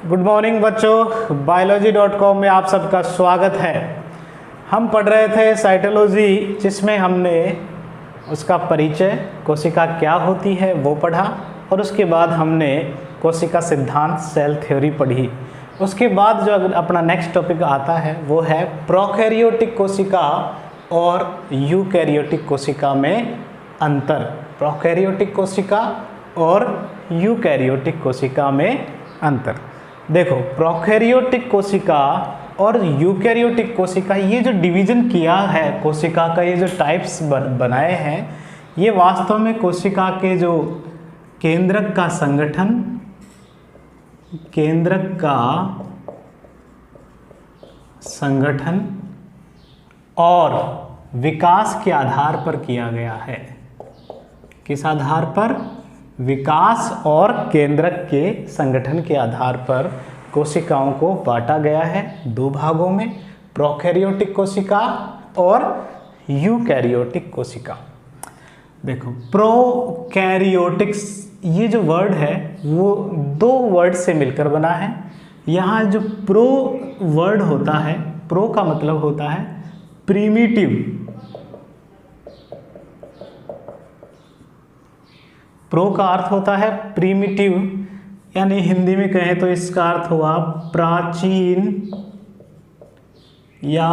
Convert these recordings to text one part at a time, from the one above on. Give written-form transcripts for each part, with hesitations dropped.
Good morning बच्चों, biology.com में आप सबका स्वागत है। हम पढ़ रहे थे साइटोलॉजी, जिसमें हमने उसका परिचय, कोशिका क्या होती है वो पढ़ा, और उसके बाद हमने कोशिका सिद्धांत, सेल थ्योरी पढ़ी। उसके बाद जो अपना नेक्स्ट टॉपिक आता है वो है प्रोकैरियोटिक कोशिका और यूकैरियोटिक कोशिका में अंतर। प्रोकैरियोटिक कोशिका और यूकैरियोटिक कोशिका में अंतर। देखो, प्रोकैरियोटिक कोशिका और यूकैरियोटिक कोशिका, ये जो डिवीजन किया है कोशिका का, ये जो टाइप्स बनाए हैं, ये वास्तव में कोशिका के जो केंद्रक का संगठन, केंद्रक का संगठन और विकास के आधार पर किया गया है। किस आधार पर? विकास और केंद्रक के संगठन के आधार पर कोशिकाओं को बांटा गया है दो भागों में, प्रोकैरियोटिक कोशिका और यूकैरियोटिक कोशिका। देखो, प्रोकैरियोटिक्स, ये जो वर्ड है वो दो वर्ड से मिलकर बना है। यहाँ जो प्रो वर्ड होता है, प्रो का मतलब होता है प्रीमिटिव। प्रो का अर्थ होता है प्रीमिटिव, यानी हिंदी में कहें तो इसका अर्थ हुआ प्राचीन या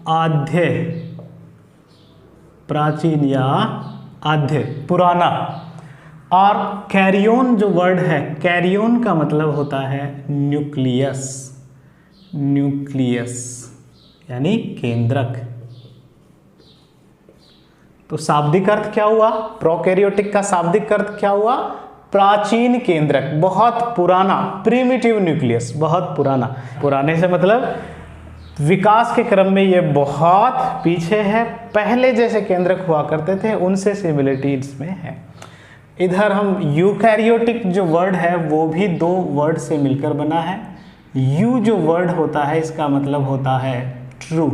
आद्य। प्राचीन या आद्य, पुराना। और कैरियोन जो वर्ड है, कैरियोन का मतलब होता है न्यूक्लियस। न्यूक्लियस यानी केंद्रक। तो शाब्दिक अर्थ क्या हुआ? प्रोकैरियोटिक का शाब्दिक अर्थ क्या हुआ? प्राचीन केंद्रक, बहुत पुराना, प्रीमिटिव न्यूक्लियस, बहुत पुराना। पुराने से मतलब विकास के क्रम में ये बहुत पीछे है, पहले जैसे केंद्रक हुआ करते थे उनसे सिमिलरिटी इसमें है। इधर हम यूकैरियोटिक जो वर्ड है वो भी दो वर्ड से मिलकर बना है। यू जो वर्ड होता है इसका मतलब होता है ट्रू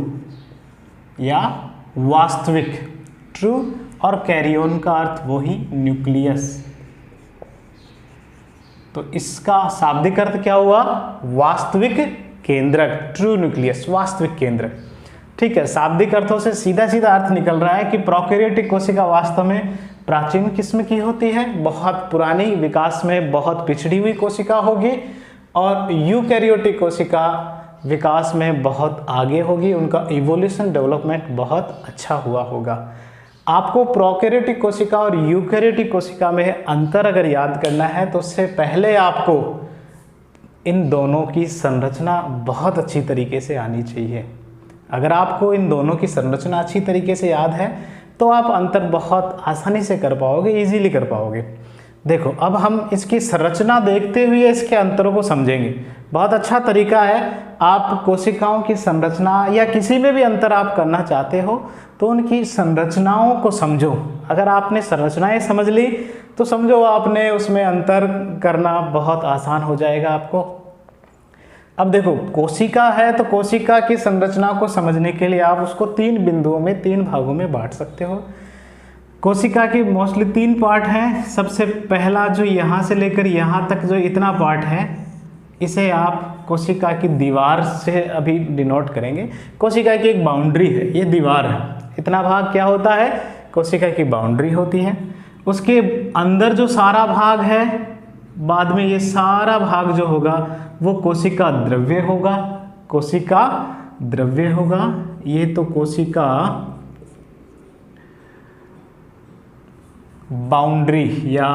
या वास्तविक, ट्रू, और कैरियोन का अर्थ वही न्यूक्लियस। तो इसका शाब्दिक अर्थ क्या हुआ? वास्तविक केंद्रक, ट्रू न्यूक्लियस, वास्तविक केंद्रक। ठीक है, शाब्दिक अर्थों से सीधा सीधा अर्थ निकल रहा है कि प्रोकैरियोटिक कोशिका वास्तव में प्राचीन किस्म की होती है, बहुत पुरानी, विकास में बहुत पिछड़ी हुई कोशिका होगी, और यूकैरियोटिक कोशिका विकास में बहुत आगे होगी, उनका इवोल्यूशन, डेवलपमेंट बहुत अच्छा हुआ होगा। आपको प्रोकैरियोटिक कोशिका और यूकैरियोटिक कोशिका में अंतर अगर याद करना है तो उससे पहले आपको इन दोनों की संरचना बहुत अच्छी तरीके से आनी चाहिए। अगर आपको इन दोनों की संरचना अच्छी तरीके से याद है तो आप अंतर बहुत आसानी से कर पाओगे, इजीली कर पाओगे। देखो, अब हम इसकी संरचना देखते हुए इसके अंतरों को समझेंगे। बहुत अच्छा तरीका है, आप कोशिकाओं की संरचना या किसी में भी अंतर आप करना चाहते हो तो उनकी संरचनाओं को समझो। अगर आपने संरचनाएं समझ ली तो समझो आपने उसमें अंतर करना बहुत आसान हो जाएगा आपको। अब देखो, कोशिका है तो कोशिका की संरचना को समझने के लिए आप उसको तीन बिंदुओं में, तीन भागों में बांट सकते हो। कोशिका की मोस्टली तीन पार्ट हैं। सबसे पहला जो यहाँ से लेकर यहाँ तक जो इतना पार्ट है, इसे आप कोशिका की दीवार से अभी डिनोट करेंगे। कोशिका की एक बाउंड्री है, ये दीवार है। इतना भाग क्या होता है? कोशिका की बाउंड्री होती है। उसके अंदर जो सारा भाग है, बाद में ये सारा भाग जो होगा वो कोशिका द्रव्य होगा। कोशिका द्रव्य होगा। ये तो कोशिका बाउंड्री या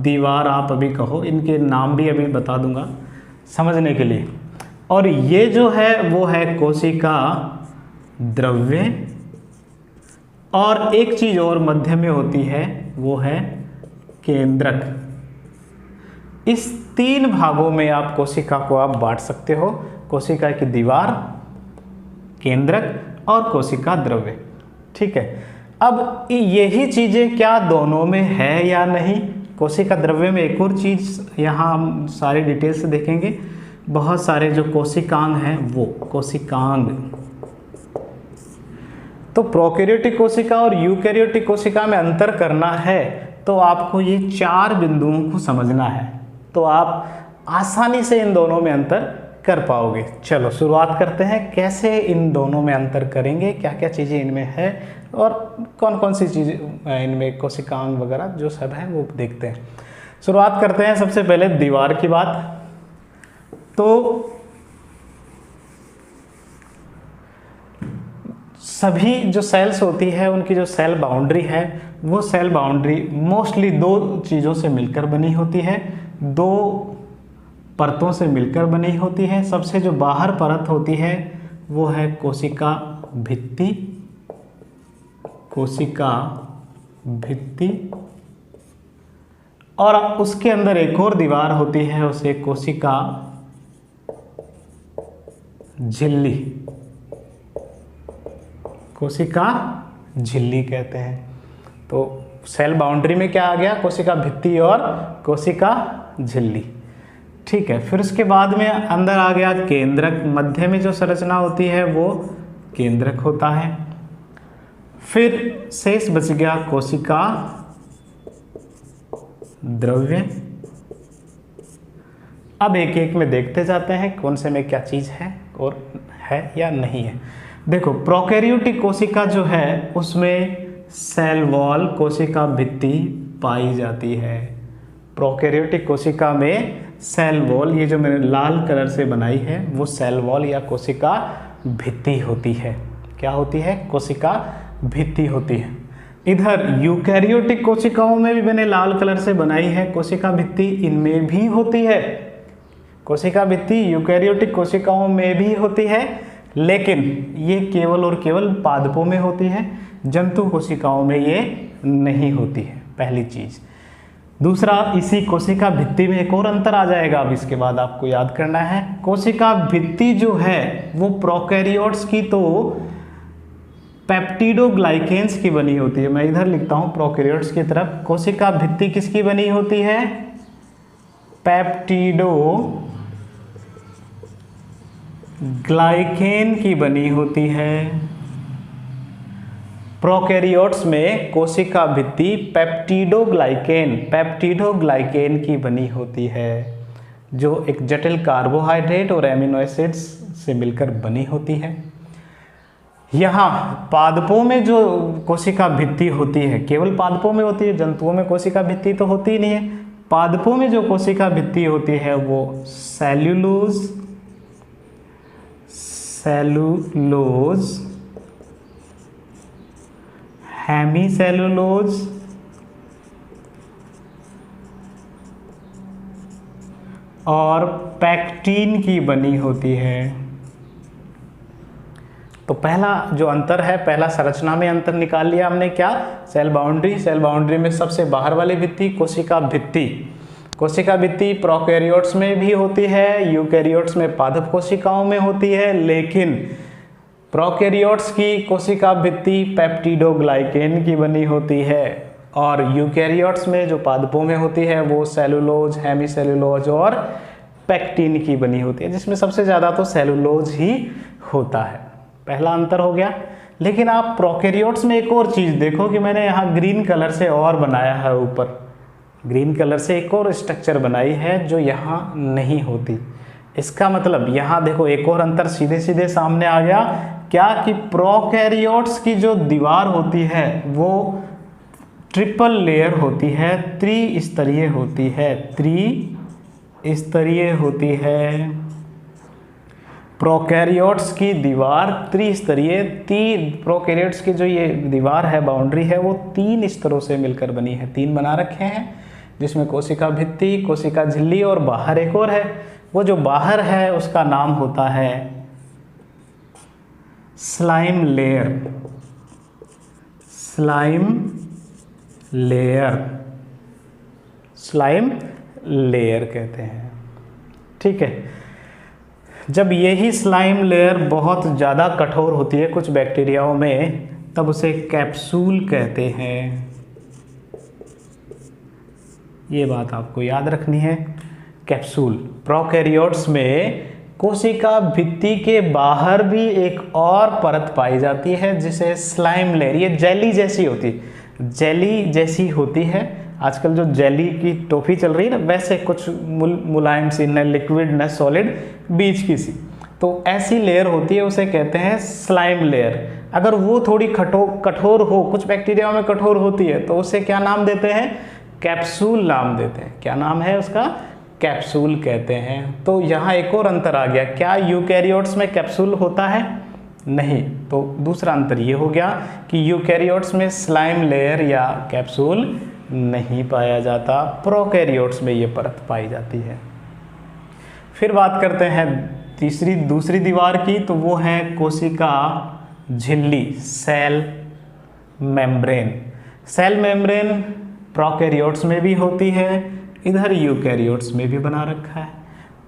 दीवार आप अभी कहो, इनके नाम भी अभी बता दूंगा समझने के लिए। और ये जो है वो है कोशिका द्रव्य, और एक चीज और मध्य में होती है वो है केंद्रक। इस तीन भागों में आप कोशिका को आप बांट सकते हो, कोशिका की दीवार, केंद्रक और कोशिका द्रव्य। ठीक है, अब यही चीजें क्या दोनों में है या नहीं? कोशिका द्रव्य में एक और चीज यहाँ हम सारे डिटेल से देखेंगे। बहुत सारे जो कोशिकांग हैं वो कोशिकांग, तो प्रोकैरियोटिक कोशिका और यूकैरियोटिक कोशिका में अंतर करना है तो आपको ये चार बिंदुओं को समझना है। तो आप आसानी से इन दोनों में अंतर कर पाओगे। चलो शुरुआत करते हैं, कैसे इन दोनों में अंतर करेंगे, क्या क्या चीज़ें इनमें है और कौन कौन सी चीज़ें इनमें कोशिकांग वगैरह जो सब है वो देखते हैं। शुरुआत करते हैं सबसे पहले दीवार की बात। तो सभी जो सेल्स होती है उनकी जो सेल बाउंड्री है वो सेल बाउंड्री मोस्टली दो चीज़ों से मिलकर बनी होती है, दो परतों से मिलकर बनी होती है। सबसे जो बाहर परत होती है वो है कोशिका भित्ति, कोशिका भित्ति, और उसके अंदर एक और दीवार होती है उसे कोशिका झिल्ली, कोशिका झिल्ली कहते हैं। तो सेल बाउंड्री में क्या आ गया, कोशिका भित्ति और कोशिका झिल्ली। ठीक है, फिर उसके बाद में अंदर आ गया केंद्रक, मध्य में जो संरचना होती है वो केंद्रक होता है। फिर शेष बच गया कोशिका द्रव्य। अब एक एक में देखते जाते हैं कौन से में क्या चीज़ है और है या नहीं है। देखो प्रोकैरियोटिक कोशिका जो है उसमें सेल वॉल, कोशिका भित्ति पाई जाती है। प्रोकैरियोटिक कोशिका में सेल वॉल, ये जो मैंने लाल कलर से बनाई है वो सेल वॉल या कोशिका भित्ति होती है। क्या होती है, कोशिका भित्ति होती है। इधर यूकैरियोटिक कोशिकाओं में भी मैंने लाल कलर से बनाई है कोशिका भित्ति, इनमें भी होती है कोशिका भित्ति, यूकैरियोटिक कोशिकाओं में भी होती है, लेकिन ये केवल और केवल पादपों में होती है, जंतु कोशिकाओं में ये नहीं होती है, पहली चीज। दूसरा, इसी कोशिका भित्ति में एक और अंतर आ जाएगा, अब इसके बाद आपको याद करना है। कोशिका भित्ति जो है वो प्रोकैरियोट्स की तो पेप्टिडोग्लाइकेन्स की बनी होती है। मैं इधर लिखता हूं प्रोकैरियोट्स की तरफ, कोशिका भित्ति किसकी बनी होती है, पेप्टिडोग्लाइकेन की बनी होती है। प्रोकैरियोट्स में कोशिका भित्ति पेप्टिडोग्लाइकेन की बनी होती है, जो एक जटिल कार्बोहाइड्रेट और एमिनो एसिड्स से मिलकर बनी होती है। यहाँ पादपों में जो कोशिका भित्ति होती है, केवल पादपों में होती है, जंतुओं में कोशिका भित्ति तो होती ही नहीं है। पादपों में जो कोशिका भित्ति होती है वो सेलुलोज, हेमीसेलुलोज और पैक्टीन की बनी होती है। तो पहला जो अंतर है, पहला संरचना में अंतर निकाल लिया हमने, क्या, सेल बाउंड्री। सेल बाउंड्री में सबसे बाहर वाली भित्ति कोशिका भित्ति। कोशिका भित्ति प्रोकैरियोट्स में भी होती है, यूकैरियोट्स में पादप कोशिकाओं में होती है, लेकिन प्रोकैरियोट्स की कोशिका भित्ति पेप्टिडोग्लाइकेन की बनी होती है, और यूकैरियोट्स में जो पादपों में होती है वो सेलुलोज, हेमीसेलुलोज और पैक्टीन की बनी होती है, जिसमें सबसे ज़्यादा तो सेलुलोज ही होता है। पहला अंतर हो गया। लेकिन आप प्रोकैरियोट्स में एक और चीज़ देखो कि मैंने यहाँ ग्रीन कलर से और बनाया है, ऊपर ग्रीन कलर से एक और स्ट्रक्चर बनाई है जो यहाँ नहीं होती। इसका मतलब यहाँ देखो एक और अंतर सीधे सीधे सामने आ गया, क्या, कि प्रोकैरियोट्स की जो दीवार होती है वो ट्रिपल लेयर होती है, त्रिस्तरीय होती है, त्रिस्तरीय होती है। प्रोकैरियोट्स की दीवार त्रिस्तरीय, प्रोकैरियोट्स की जो ये दीवार है, बाउंड्री है, वो 3 स्तरों से मिलकर बनी है। 3 बना रखे हैं, जिसमें कोशिका भित्ति, कोशिका झिल्ली और बाहर एक और है। वो जो बाहर है उसका नाम होता है स्लाइम लेयर, स्लाइम लेयर कहते हैं। ठीक है, जब यही स्लाइम लेयर बहुत ज़्यादा कठोर होती है कुछ बैक्टीरियाओं में, तब उसे कैप्सूल कहते हैं। ये बात आपको याद रखनी है, कैप्सूल। प्रोकैरियोट्स में कोशिका भित्ति के बाहर भी एक और परत पाई जाती है जिसे स्लाइम लेयर, ये जेली जैसी होती है, जेली जैसी होती है। आजकल जो जेली की टॉफी चल रही है ना, वैसे कुछ मुलायम सी, न लिक्विड न सॉलिड, बीच की सी, तो ऐसी लेयर होती है, उसे कहते हैं स्लाइम लेयर। अगर वो थोड़ी कठोर हो, कुछ बैक्टीरिया में कठोर होती है, तो उसे क्या नाम देते हैं? कैप्सूल नाम देते हैं। क्या नाम है उसका? कैप्सूल कहते हैं। तो यहाँ एक और अंतर आ गया, क्या यूकैरियोट्स में कैप्सूल होता है? नहीं। तो दूसरा अंतर ये हो गया कि यूकैरियोट्स में स्लाइम लेयर या कैप्सूल नहीं पाया जाता, प्रोकैरियोट्स में ये परत पाई जाती है। फिर बात करते हैं दूसरी दीवार की, तो वो है कोशिका झिल्ली, cell membrane. Cell membrane prokaryotes में भी होती है, इधर यूकैरियोट्स में भी बना रखा है।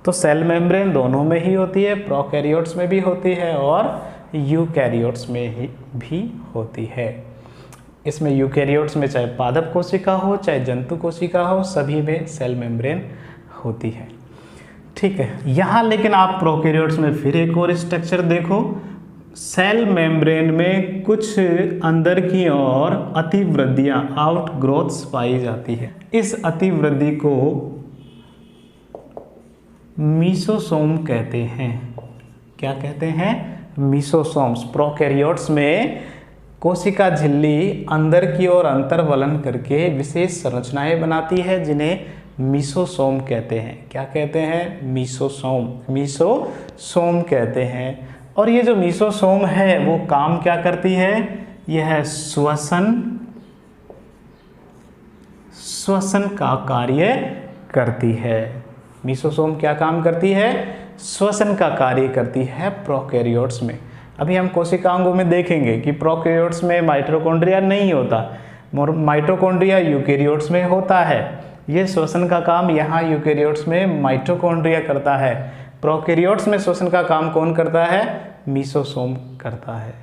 तो सेल मेम्ब्रेन दोनों में ही होती है, प्रोकैरियोट्स में भी होती है और यूकैरियोट्स में ही भी होती है। इसमें यूकैरियोट्स में चाहे पादप कोशिका हो चाहे जंतु कोशिका हो, सभी में सेल मेम्ब्रेन होती है। ठीक है, यहाँ लेकिन आप प्रोकैरियोट्स में फिर एक और स्ट्रक्चर देखो, सेल मेम्ब्रेन में कुछ अंदर की ओर अतिवृद्धियाँ, आउट ग्रोथ्स पाई जाती है। इस अतिवृद्धि को मीसोसोम कहते हैं। क्या कहते हैं? मीसोसोम्स। प्रोकैरियोट्स में कोशिका झिल्ली अंदर की ओर अंतर्वलन करके विशेष संरचनाएं बनाती है, जिन्हें मीसोसोम कहते हैं। क्या कहते हैं? मीसोसोम। मीसोसोम कहते हैं। और ये जो मीसोसोम है वो काम क्या करती है? यह श्वसन का कार्य करती है। मीसोसोम क्या काम करती है? श्वसन का कार्य करती है प्रोकैरियोट्स में। अभी हम कोशिकांगों में देखेंगे कि प्रोकैरियोट्स में माइटोकॉन्ड्रिया नहीं होता, माइटोकॉन्ड्रिया यूकैरियोट्स में होता है। ये श्वसन का काम यहाँ यूकैरियोट्स में माइटोकॉन्ड्रिया करता है, प्रोकैरियोट्स में श्वसन का काम कौन करता है? मीसोसोम करता है।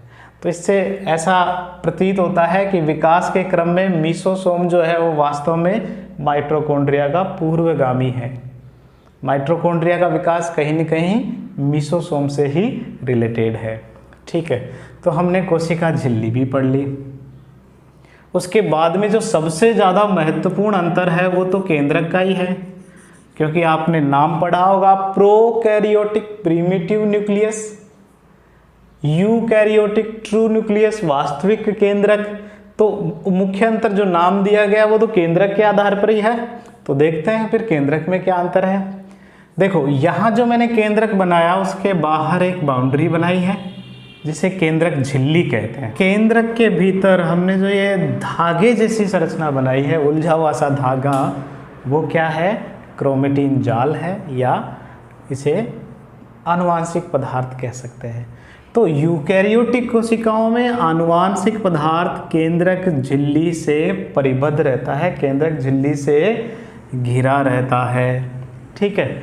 तो इससे ऐसा प्रतीत होता है कि विकास के क्रम में मीसोसोम जो है वो वास्तव में माइटोकॉन्ड्रिया का पूर्वगामी है। माइटोकॉन्ड्रिया का विकास कहीं न कहीं मीसोसोम से ही रिलेटेड है। ठीक है, तो हमने कोशिका झिल्ली भी पढ़ ली। उसके बाद में जो सबसे ज़्यादा महत्वपूर्ण अंतर है वो तो केंद्रक का ही है, क्योंकि आपने नाम पढ़ा होगा prokaryotic primitive nucleus, eukaryotic true nucleus वास्तविक केंद्रक। तो मुख्य अंतर जो नाम दिया गया वो तो केंद्रक के आधार पर ही है। तो देखते हैं फिर केंद्रक में क्या अंतर है। देखो, यहाँ जो मैंने केंद्रक बनाया उसके बाहर एक बाउंड्री बनाई है जिसे केंद्रक झिल्ली कहते हैं। केंद्रक के भीतर हमने जो ये धागे जैसी संरचना बनाई है, उलझा हुआ सा धागा, वो क्या है? क्रोमेटिन जाल है, या इसे आनुवांशिक पदार्थ कह सकते हैं। तो यूकैरियोटिक कोशिकाओं में आनुवांशिक पदार्थ केंद्रक झिल्ली से परिबद्ध रहता है, केंद्रक झिल्ली से घिरा रहता है। ठीक है,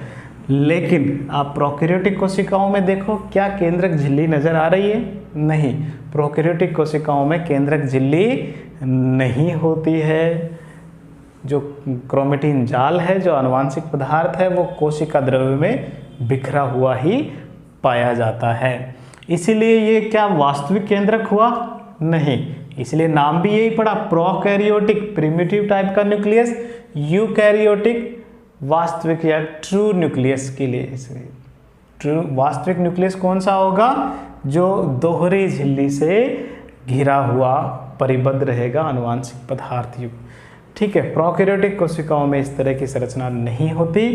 लेकिन आप प्रोकैरियोटिक कोशिकाओं में देखो, क्या केंद्रक झिल्ली नजर आ रही है? नहीं, प्रोकैरियोटिक कोशिकाओं में केंद्रक झिल्ली नहीं होती है। जो क्रोमेटिन जाल है, जो आनुवांशिक पदार्थ है, वो कोशिका द्रव्य में बिखरा हुआ ही पाया जाता है। इसीलिए ये क्या वास्तविक केंद्रक हुआ? नहीं। इसलिए नाम भी यही पड़ा, प्रोकैरियोटिक प्रिमिटिव टाइप का न्यूक्लियस, यूकैरियोटिक वास्तविक या ट्रू न्यूक्लियस के लिए। इसलिए ट्रू वास्तविक न्यूक्लियस कौन सा होगा? जो दोहरी झिल्ली से घिरा हुआ परिबद्ध रहेगा आनुवांशिक पदार्थ युक्त। ठीक है, प्रोकैरियोटिक कोशिकाओं में इस तरह की संरचना नहीं होती,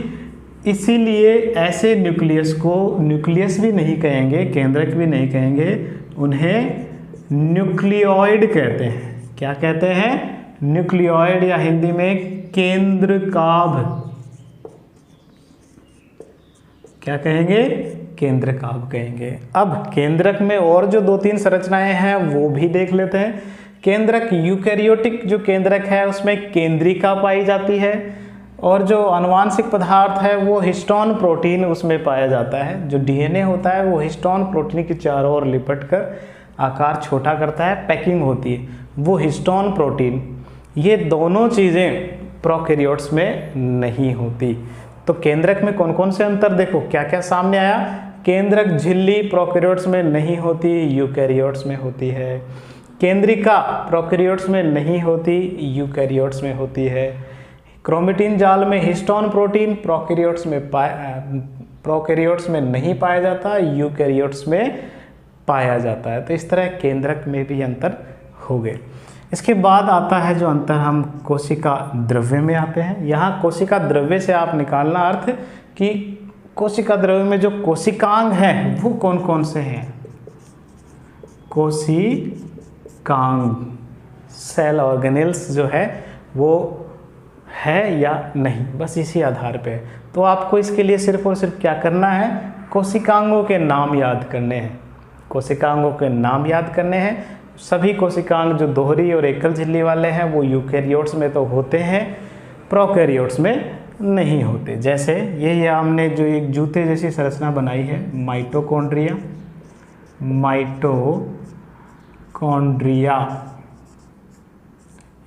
इसीलिए ऐसे न्यूक्लियस को न्यूक्लियस भी नहीं कहेंगे, केंद्रक भी नहीं कहेंगे, उन्हें न्यूक्लियोइड कहते हैं। क्या कहते हैं? न्यूक्लियोइड, या हिंदी में केंद्रकाभ। क्या कहेंगे? केंद्रकाभ कहेंगे। अब केंद्रक में और जो 2-3 संरचनाएं हैं वो भी देख लेते हैं। केंद्रक यूकैरियोटिक जो केंद्रक है उसमें केंद्रिका पाई जाती है, और जो आनुवांशिक पदार्थ है वो हिस्टोन प्रोटीन उसमें पाया जाता है। जो डीएनए होता है वो हिस्टोन प्रोटीन के चारों ओर लिपट कर आकार छोटा करता है, पैकिंग होती है, वो हिस्टोन प्रोटीन। ये दोनों चीज़ें प्रोकैरियोट्स में नहीं होती। तो केंद्रक में कौन कौन से अंतर देखो, क्या क्या सामने आया। केंद्रक झिल्ली प्रोकैरियोट्स में नहीं होती, यूकैरियोट्स में होती है। केंद्रिका प्रोकैरियोट्स में नहीं होती, यूकैरियोट्स में होती है। क्रोमेटिन जाल में हिस्टोन प्रोटीन प्रोकैरियोट्स में नहीं पाया जाता, यूकैरियोट्स में पाया जाता है। तो इस तरह केंद्रक में भी अंतर हो गए। इसके बाद आता है जो अंतर, हम कोशिका द्रव्य में आते हैं। यहाँ कोशिका द्रव्य से आप निकालना अर्थ कि कोशिका द्रव्य में जो कोशिकांग हैं वो कौन कौन से हैं। कोशिकांग सेल ऑर्गेनेल्स जो है वो है या नहीं, बस इसी आधार पे। तो आपको इसके लिए सिर्फ और सिर्फ क्या करना है, कोशिकांगों के नाम याद करने हैं। कोशिकांगों के नाम याद करने हैं। सभी कोशिकांग जो दोहरी और एकल झिल्ली वाले हैं वो यूकैरियोट्स में तो होते हैं, प्रोकैरियोट्स में नहीं होते। जैसे ये हमने जो एक जूते जैसी संरचना बनाई है, माइटोकॉन्ड्रिया,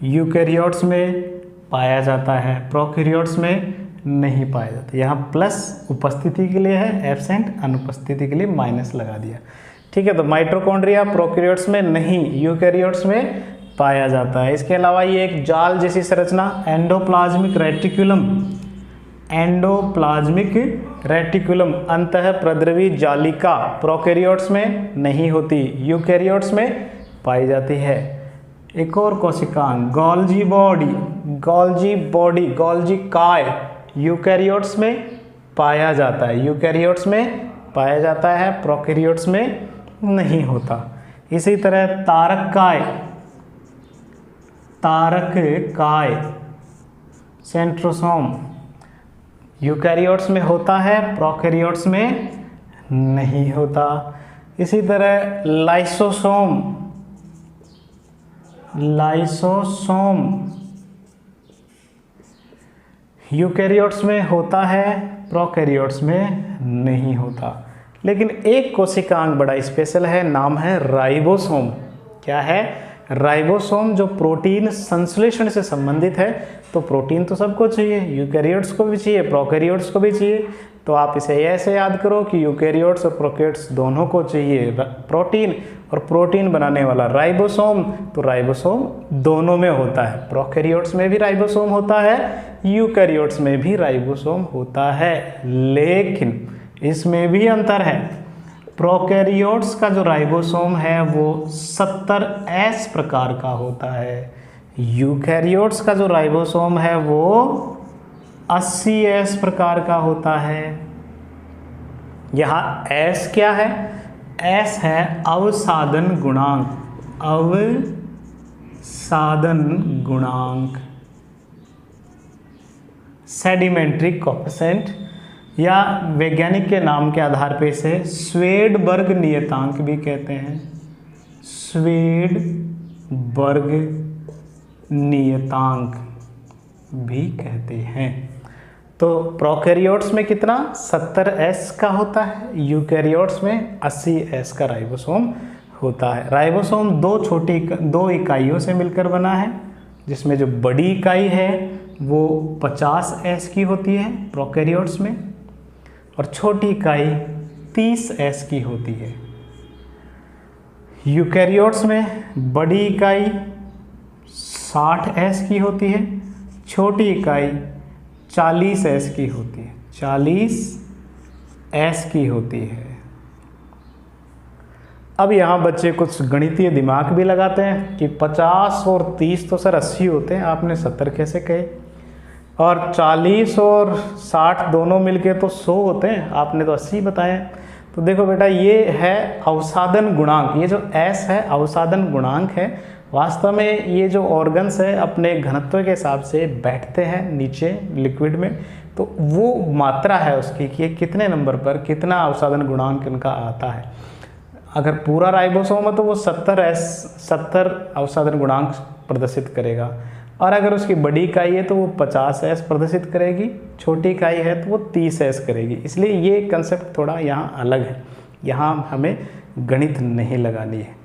यूकैरियोट्स में पाया जाता है, प्रोकैरियोट्स में नहीं पाया जाता। यहाँ प्लस उपस्थिति के लिए है, एब्सेंट अनुपस्थिति के लिए माइनस लगा दिया। ठीक है, तो माइटोकॉन्ड्रिया प्रोकैरियोट्स में नहीं, यूकैरियोट्स में पाया जाता है। इसके अलावा ये एक जाल जैसी संरचना एंडोप्लाज्मिक रेटिकुलम अंतः प्रद्रवी जालिका प्रोकैरियोट्स में नहीं होती, यूकैरियोट्स में पाई जाती है। एक और कोशिकांग गोल्जी काय यूकैरियोट्स में पाया जाता है, यूकैरियोट्स में पाया जाता है, प्रोकैरियोट्स में नहीं होता। इसी तरह तारक काय सेंट्रोसोम यूकैरियोट्स में होता है, प्रोकैरियोट्स में नहीं होता। इसी तरह लाइसोसोम यूकैरियोट्स में होता है, प्रोकैरियोट्स में नहीं होता। लेकिन एक कोशिकांग बड़ा स्पेशल है, नाम है राइबोसोम। क्या है? राइबोसोम, जो प्रोटीन संश्लेषण से संबंधित है। तो प्रोटीन तो सबको चाहिए, यूकैरियोट्स को भी चाहिए, प्रोकैरियोट्स को भी चाहिए। तो आप इसे ऐसे याद करो कि यूकैरियोट्स और प्रोकैरियोट्स दोनों को चाहिए प्रोटीन, और प्रोटीन बनाने वाला राइबोसोम। तो राइबोसोम दोनों में होता है, प्रोकैरियोट्स में भी राइबोसोम होता है, यूकैरियोट्स में भी राइबोसोम होता है। लेकिन इसमें भी अंतर है। प्रोकैरियोट्स का जो राइबोसोम है वो 70S प्रकार का होता है, यूकैरियोट्स का जो राइबोसोम है वो 80S प्रकार का होता है। यहाँ S क्या है? S है अवसादन गुणांक, सेडिमेंट्री कोएफिशिएंट, या वैज्ञानिक के नाम के आधार पे इसे स्वेडबर्ग नियतांक भी कहते हैं। स्वेडबर्ग नियतांक भी कहते हैं। तो प्रोकैरियोट्स में कितना 70S का होता है, यूकैरियोट्स में 80S का राइबोसोम होता है। राइबोसोम दो इकाइयों से मिलकर बना है, जिसमें जो बड़ी इकाई है वो 50S की होती है प्रोकैरियोट्स में, और छोटी इकाई 30S की होती है। यूकैरियोट्स में बड़ी इकाई 60S की होती है, छोटी इकाई 40S की होती है, 40S की होती है। अब यहाँ बच्चे कुछ गणितीय दिमाग भी लगाते हैं कि 50 और 30 तो सर 80 होते हैं, आपने 70 कैसे कहे, और 40 और 60 दोनों मिलके तो 100 होते हैं, आपने तो 80 बताया। तो देखो बेटा, ये है अवसादन गुणांक, ये जो S है अवसादन गुणांक है। वास्तव में ये जो ऑर्गन्स है अपने घनत्व के हिसाब से बैठते हैं नीचे लिक्विड में, तो वो मात्रा है उसकी कि ये कितने नंबर पर कितना अवसादन गुणांक इनका आता है। अगर पूरा राइबोसोम है तो वो 70 अवसादन गुणांक प्रदर्शित करेगा, और अगर उसकी बड़ी इकाई है तो वो 50S प्रदर्शित करेगी, छोटी इकाई है तो वो 30S करेगी। इसलिए ये कंसेप्ट थोड़ा यहाँ अलग है, यहाँ हमें गणित नहीं लगानी है।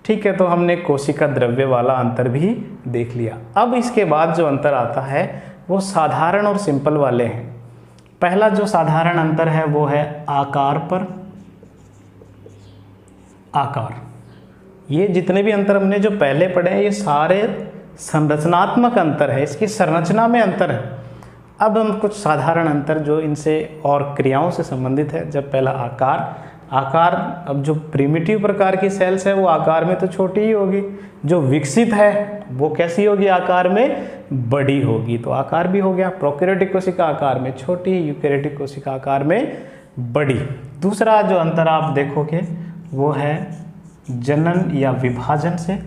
ठीक है, तो हमने कोशिका द्रव्य वाला अंतर भी देख लिया। अब इसके बाद जो अंतर आता है वो साधारण और सिंपल वाले हैं। पहला जो साधारण अंतर है वो है आकार पर आकार। ये जितने भी अंतर हमने जो पहले पढ़े हैं ये सारे संरचनात्मक अंतर है, इसकी संरचना में अंतर है। अब हम कुछ साधारण अंतर जो इनसे और क्रियाओं से संबंधित है। जब पहला आकार, अब जो प्रिमिटिव प्रकार की सेल्स है वो आकार में तो छोटी ही होगी, जो विकसित है वो कैसी होगी, आकार में बड़ी होगी। तो आकार भी हो गया, प्रोकैरियोटिक कोशिका आकार में छोटी, यूकैरियोटिक कोशिका आकार में बड़ी। दूसरा जो अंतर आप देखोगे वो है जनन या विभाजन से।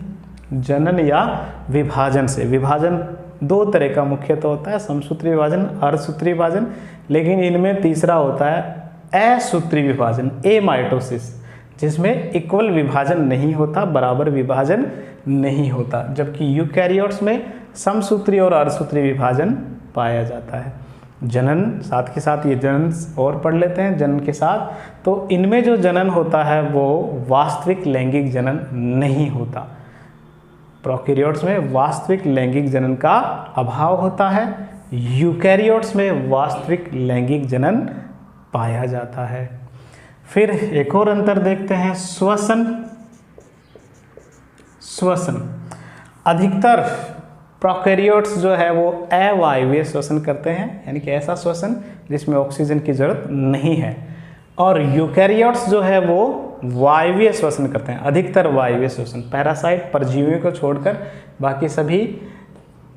जनन या विभाजन से, विभाजन दो तरह का मुख्यतः होता है, समसूत्री विभाजन, अर्धसूत्री विभाजन, लेकिन इनमें तीसरा होता है असूत्री विभाजन, एमाइटोसिस, जिसमें इक्वल विभाजन नहीं होता, बराबर विभाजन नहीं होता, जबकि यूकैरियोट्स में समसूत्री और अर्धसूत्री विभाजन पाया जाता है। जनन साथ के साथ ये जनन और पढ़ लेते हैं जनन के साथ। तो इनमें जो जनन होता है वो वास्तविक लैंगिक जनन नहीं होता। प्रोकैरियोट्स में वास्तविक लैंगिक जनन का अभाव होता है, यूकैरियोट्स में वास्तविक लैंगिक जनन पाया जाता है। फिर एक और अंतर देखते हैं, श्वसन। अधिकतर प्रोकैरियोट्स जो है वो अवायवीय श्वसन करते हैं, यानी कि ऐसा श्वसन जिसमें ऑक्सीजन की जरूरत नहीं है, और यूकैरियोट्स जो है वो वायवीय श्वसन करते हैं, अधिकतर वायवीय श्वसन। पैरासाइट, परजीवियों को छोड़कर बाकी सभी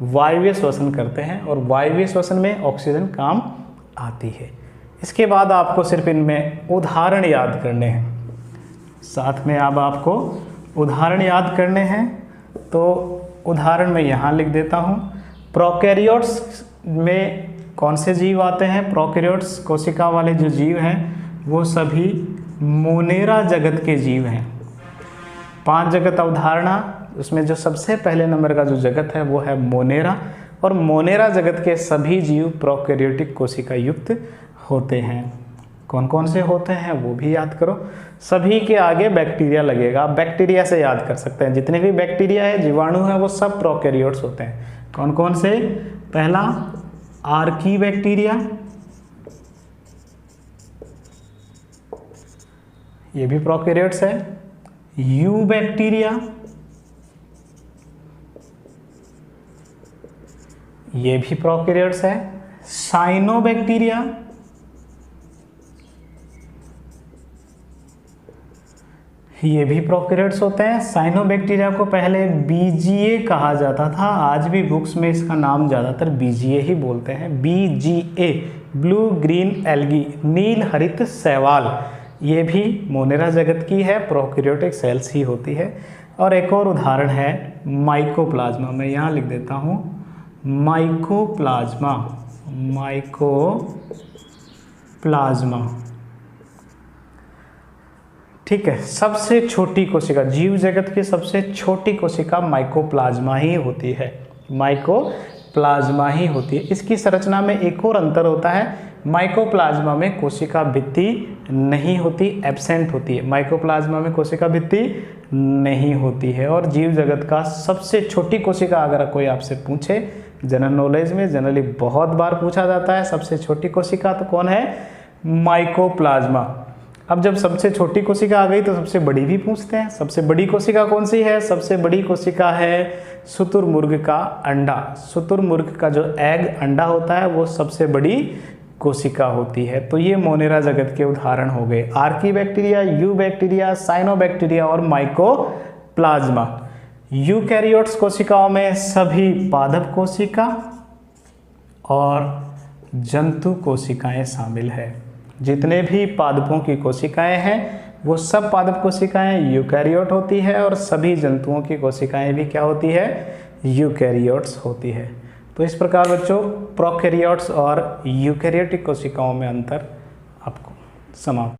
वायवीय श्वसन करते हैं, और वायवीय श्वसन में ऑक्सीजन काम आती है। इसके बाद आपको सिर्फ इनमें उदाहरण याद करने हैं, साथ में अब आपको उदाहरण याद करने हैं। तो उदाहरण मैं यहाँ लिख देता हूँ। प्रोकैरियोट्स में कौन से जीव आते हैं? प्रोकैरियोट्स कोशिका वाले जो जीव हैं वो सभी मोनेरा जगत के जीव हैं। 5 जगत अवधारणा, उसमें जो सबसे पहले नंबर का जो जगत है वो है मोनेरा, और मोनेरा जगत के सभी जीव प्रोकैरियोटिक कोशिका युक्त होते हैं। कौन कौन से होते हैं वो भी याद करो। सभी के आगे बैक्टीरिया लगेगा, आप बैक्टीरिया से याद कर सकते हैं। जितने भी बैक्टीरिया है, जीवाणु है, वो सब प्रोकैरियोट्स होते हैं। कौन कौन से? पहला आर्की बैक्टीरिया, ये भी प्रोकैरियोट्स है। यू बैक्टीरिया, ये भी प्रोकैरियोट्स है। साइनोबैक्टीरिया, ये भी प्रोकैरियोट्स होते हैं। साइनोबैक्टीरिया को पहले बीजीए कहा जाता था, आज भी बुक्स में इसका नाम ज़्यादातर बीजीए ही बोलते हैं। बीजीए, ब्लू ग्रीन एल्गी, नील हरित शैवाल, ये भी मोनेरा जगत की है, प्रोकैरियोटिक सेल्स ही होती है। और एक और उदाहरण है माइकोप्लाज्मा, मैं यहाँ लिख देता हूँ माइकोप्लाज्मा। ठीक है, सबसे छोटी कोशिका, जीव जगत की सबसे छोटी कोशिका माइकोप्लाज्मा ही होती है, माइकोप्लाज्मा ही होती है। इसकी संरचना में एक और अंतर होता है, माइकोप्लाज्मा में कोशिका भित्ति नहीं होती, एब्सेंट होती है। माइकोप्लाज्मा में कोशिका भित्ति नहीं होती है। और जीव जगत का सबसे छोटी कोशिका अगर कोई आपसे पूछे, जनरल नॉलेज में जनरली बहुत बार पूछा जाता है, सबसे छोटी कोशिका तो कौन है? माइकोप्लाज्मा। अब जब सबसे छोटी कोशिका आ गई तो सबसे बड़ी भी पूछते हैं। सबसे बड़ी कोशिका कौन सी है? सबसे बड़ी कोशिका है शुतुरमुर्ग का अंडा। शुतुरमुर्ग का जो एग, अंडा होता है, वो सबसे बड़ी कोशिका होती है। तो ये मोनेरा जगत के उदाहरण हो गए, Archie bacteria, you bacteria, cyanobacteria और माइकोप्लाज्मा। यूकैरियोट्स कोशिकाओं में सभी पादप कोशिका और जंतु कोशिकाएं शामिल है। जितने भी पादपों की कोशिकाएं हैं वो सब पादप कोशिकाएं यूकैरियोट होती है, और सभी जंतुओं की कोशिकाएं भी क्या होती है? यूकैरियोट्स होती है। तो इस प्रकार बच्चों प्रोकैरियोट्स और यूकैरियोटिक कोशिकाओं में अंतर आपको समाप्त।